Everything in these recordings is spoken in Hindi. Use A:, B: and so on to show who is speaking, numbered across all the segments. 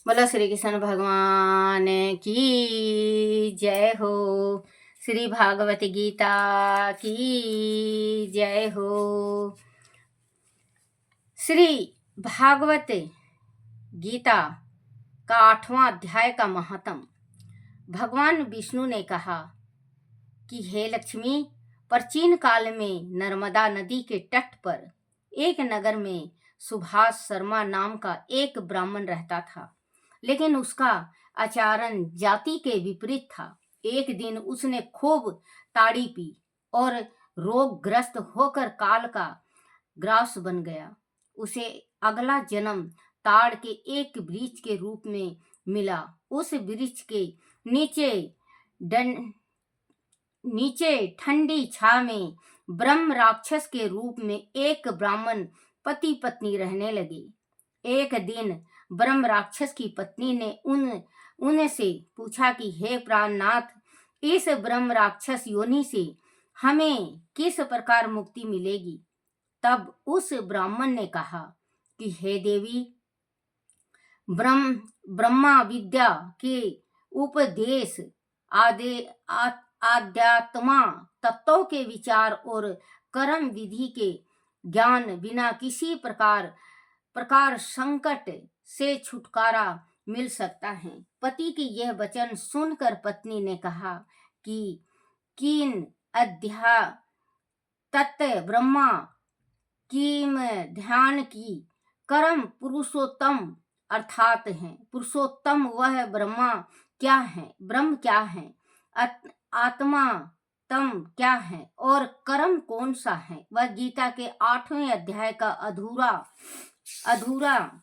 A: बोलो श्री कृष्ण भगवान की जय हो। श्री भागवत गीता की जय हो। श्री भागवत गीता का 8वां अध्याय का महात्म। भगवान विष्णु ने कहा कि हे लक्ष्मी, प्राचीन काल में नर्मदा नदी के तट पर एक नगर में सुभाष शर्मा नाम का एक ब्राह्मण रहता था, लेकिन उसका आचरण जाति के विपरीत था। एक दिन उसने खूब ताड़ी पी और रोगग्रस्त होकर काल का ग्रास बन गया। उसे अगला जन्म ताड़ के एक वृक्ष के रूप में मिला। उस वृक्ष के नीचे नीचे ठंडी छाव में ब्रह्म राक्षस के रूप में एक ब्राह्मण पति पत्नी रहने लगे। एक दिन ब्रह्म राक्षस की पत्नी ने उनसे पूछा कि हे प्राणनाथ, इस ब्रह्म राक्षस योनि से हमें किस प्रकार मुक्ति मिलेगी। तब उस ब्राह्मण ने कहा कि हे देवी, ब्रह्मा विद्या के उपदेश आध्यात्मा तत्वों के विचार और कर्म विधि के ज्ञान बिना किसी प्रकार संकट से छुटकारा मिल सकता है। पति की यह वचन सुनकर पत्नी ने कहा कि किन अध्या तत्व ब्रह्मा किम ध्यान की कर्म पुरुषोत्तम अर्थात है। पुरुषोत्तम वह ब्रह्म क्या है, आत्मा तम क्या है और कर्म कौन सा है। वह गीता के 8वें अध्याय का अधूरा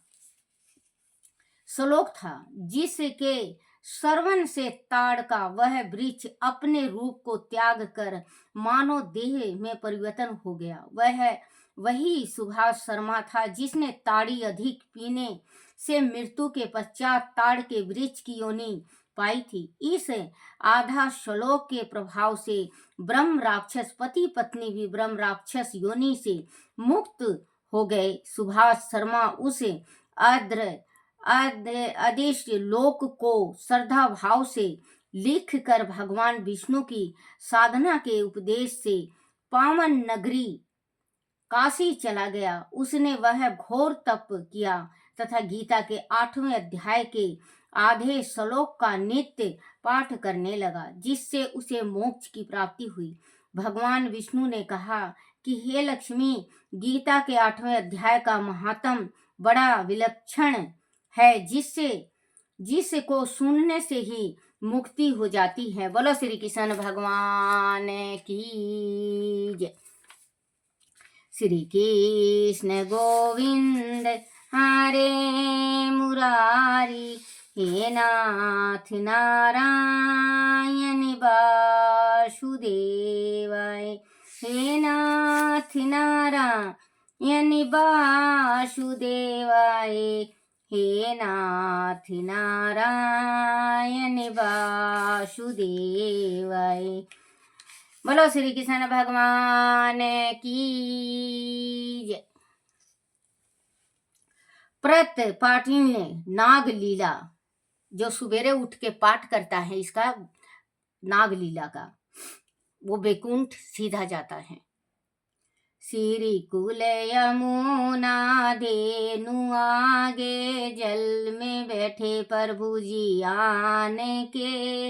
A: श्लोक था, जिसके श्रवण से ताड़ का वह वृक्ष अपने रूप को त्याग कर मानव देह में परिवर्तन हो गया। वही सुभाष शर्मा था जिसने ताड़ी अधिक पीने से मृत्यु के पश्चात ताड़ के वृक्ष की योनि पाई थी। इस आधा श्लोक के प्रभाव से ब्रह्म राक्षस पति पत्नी भी ब्रह्म राक्षस योनि से मुक्त हो गए। सुभाष शर्मा उस आदेश लोक को श्रद्धा भाव से लिख कर भगवान विष्णु की साधना के उपदेश से पावन नगरी काशी चला गया। उसने वह घोर तप किया तथा गीता के 8वें अध्याय के आधे श्लोक का नित्य पाठ करने लगा, जिससे उसे मोक्ष की प्राप्ति हुई। भगवान विष्णु ने कहा कि हे लक्ष्मी, गीता के 8वें अध्याय का महात्म बड़ा विलक्षण है, जिसको सुनने से ही मुक्ति हो जाती है। बोलो श्री कृष्ण भगवान की जय। श्री कृष्ण गोविंद हरे मुरारी, हे नाथ नारायण वासुदेवाय, हे नाथ नारायण वासुदेवाय, हे नाथ नारायण वासुदेवाय। बोलो श्री कृष्ण भगवान की जय। प्रत पाठी ने नाग लीला, जो सवेरे उठ के पाठ करता है इसका नाग लीला का, वो बैकुंठ सीधा जाता है। श्री कुल यमुना धेनु आगे, जल में बैठे प्रभु जी आन के,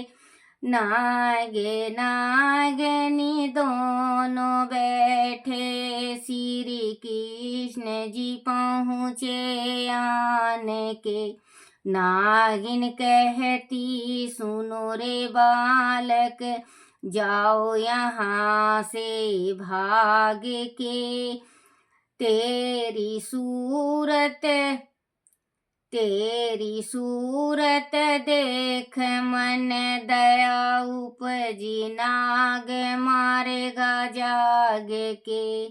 A: नागे नागनी दोनों बैठे, श्री कृष्ण जी पहुँचे आन के। नागिन कहती सुनो रे बालक, जाओ यहाँ से भाग के, तेरी सूरत देख मन दया उपजी, नाग मारेगा जाग के।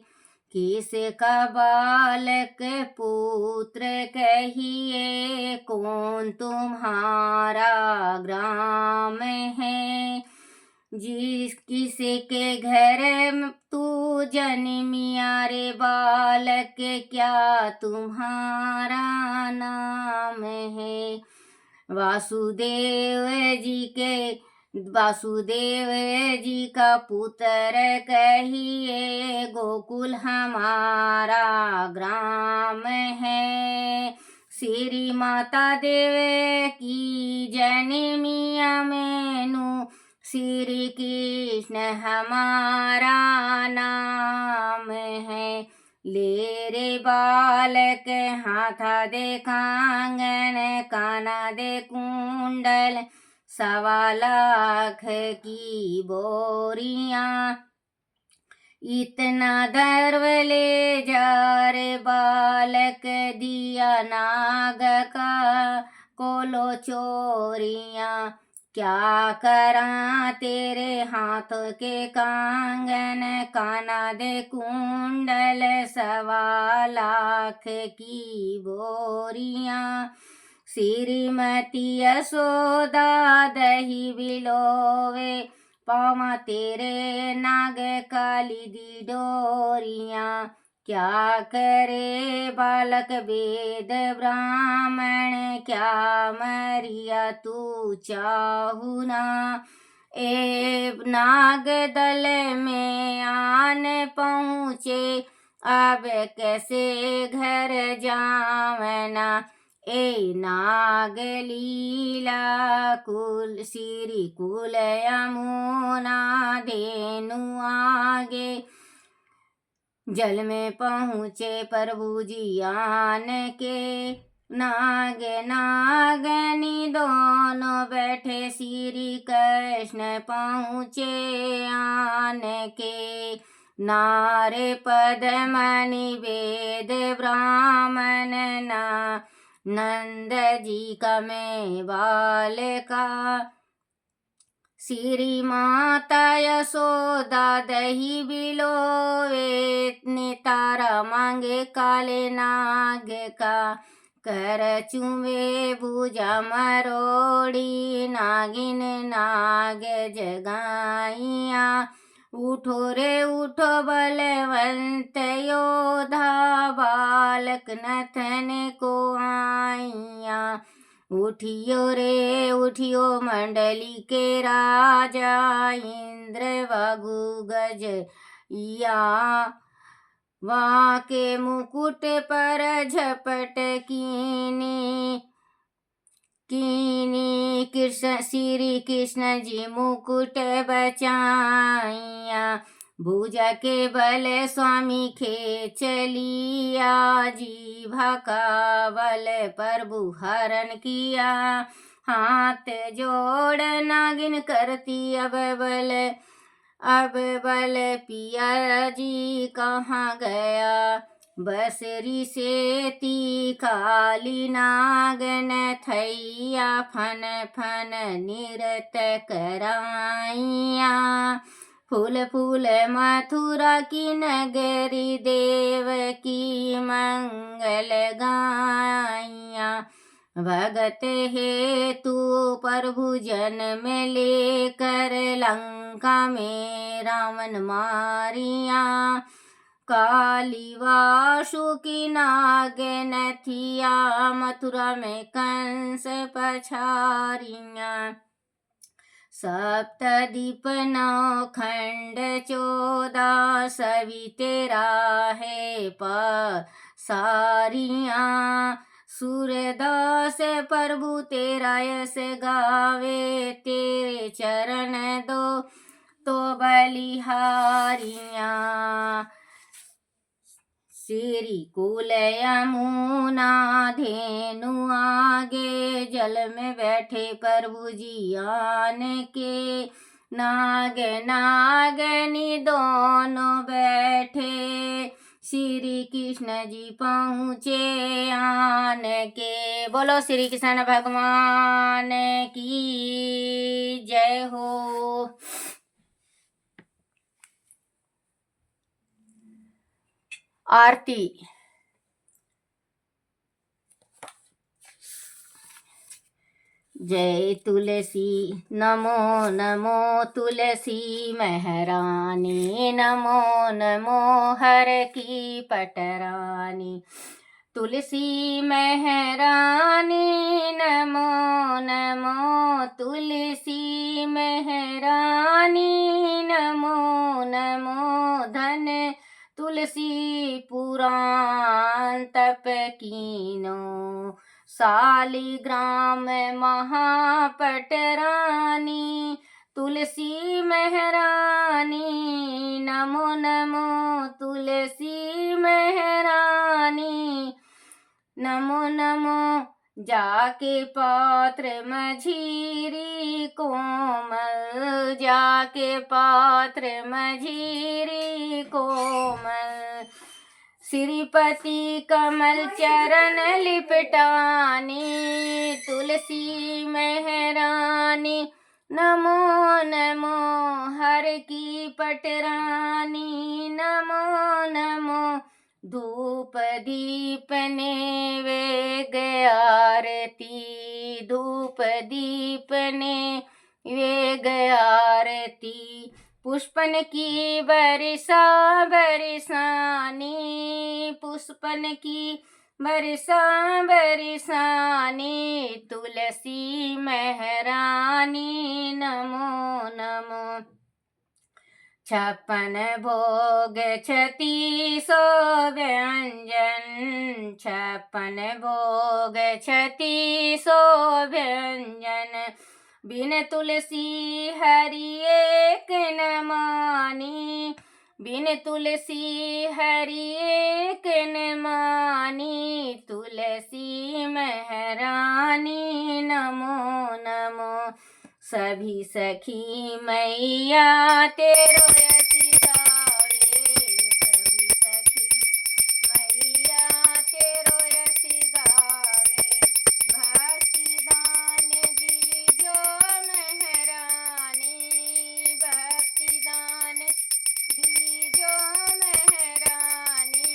A: किसका बालक पुत्र कहिए, कौन तुम्हारा ग्राम है, जिस किसी के घर तू जन्मिया रे बालक, क्या तुम्हारा नाम है। वासुदेव जी के वासुदेव जी का पुत्र कहिए, गोकुल हमारा ग्राम है। श्री माता देव की जनमिया मैनू, श्री कृष्ण हमारा नाम है। ले रे बालक हाथा दे कांगन, काना दे कुंडल, 1.25 लाख की बोरियां। इतना दर्व ले जा रे बालक, दिया नाग का कोलो चोरियां। क्या करा तेरे हाथ के कांगन, काना दे कुंडल, 1.25 लाख की बोरियां। श्रीमती यशोदा दही बिलोवे, पावा तेरे नाग काली दी डोरियां। क्या करे बालक वेद ब्राह्मण, क्या मरिया तू चाहुना। ए नाग दल में आन पहुँचे, अब कैसे घर जावना। ए नाग लीला कुल श्री कुल यमुना, धेनु आगे जल में पहुँचे प्रभु जी आन के। नाग नागनी दोनों बैठे, श्री कृष्ण पहुँचे आन के। नारे पद्मनि वेद ब्राह्मण ना, नंद जी का मैं बालका। श्री माता यशोदा दही बिलोवे, तारा मांगे काले नाग का। कर चुमे भुजा मरोड़ी, नागिन नाग जगाइया। उठो रे उठो बलवंत योधा, बालक नथन को आइया। उठियो रे उठियो मंडली के राजा, इंद्र वगु गज या। वहाँ के मुकुट पर झपट कीनी, कृष्ण श्री कृष्ण जी मुकुट बचाइया। भुजा के बल स्वामी खेच लिया, जीभा का बल प्रभु हरण किया। हाथ जोड़ नागिन करती अब बल पिया जी कहाँ गया। बसरी से ती काली नागन, थैया फन फन निरत कराइया। फूल फूल मथुरा की नगरी, देव की मंगल गाइया। भगत हे तू प्रभु जन्म लेकर, लंका में रावण मारिया। काली वासुकी नागन थिया, मथुरा में कंस पछारिया। सप्तद्वीप 9 खंड 14, सभी तेरा है पसारिया। सूरदास प्रभु तेरा यश गावे, तेरे चरण दो तो बलिहारिया। श्री कुल यमुना धेनु आगे, जल में बैठे प्रभु जी आन के। नाग नागनी दोनों बैठे, श्री कृष्ण जी पहुँचे आन के। बोलो श्री कृष्ण भगवान की जय हो। आरती। जय तुलसी नमो नमो तुलसी महारानी, नमो नमो हर की पटरानी। तुलसी महारानी नमो नमो तुलसी महारानी, नमो नमो धन तुलसी पुराण तप कीनो, शालिग्राम महापटरानी, तुलसी महारानी, नमो नमो तुलसी महारानी, नमो नमो जाके पात्र मझीरी कोमल, जाके पात्र मझीरी कोमल, श्रीपति कमल चरण लिपटानी, तुलसी महारानी, नमो नमो हर की पटरानी, नमो नमो धूप दीप नैवेद्य आरती, धूप दीप नैवेद्य आरती, पुष्पन की बरसा बरसानी, पुष्पन की बरसा बरसानी, तुलसी महारानी, नमो नमो। छप्पन भोग 36 व्यंजन, छप्पन भोग 36 व्यंजन, बिन तुलसी हरि एक न मानी, बिन तुलसी हरि एक न मानी, तुलसी महारानी, नमो नमो। सभी सखी मैया तेरो यश गावे, सभी सखी मैया तेरो यश गावे, भक्ति दान दीजो महारानी, भक्ति दान दीजो महारानी,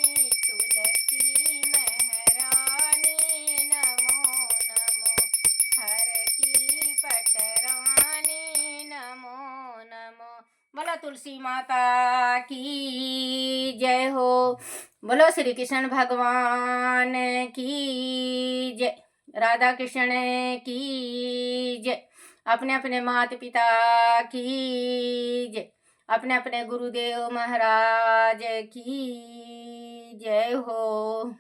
A: तुलसी महारानी, नमो नमो हर की पटरानी, नमो नमो। बोलो तुलसी माता की जय हो, बोलो श्री कृष्ण भगवान की जय, राधा कृष्ण की जय, अपने अपने माता पिता की जय, अपने अपने गुरुदेव महाराज की जय हो।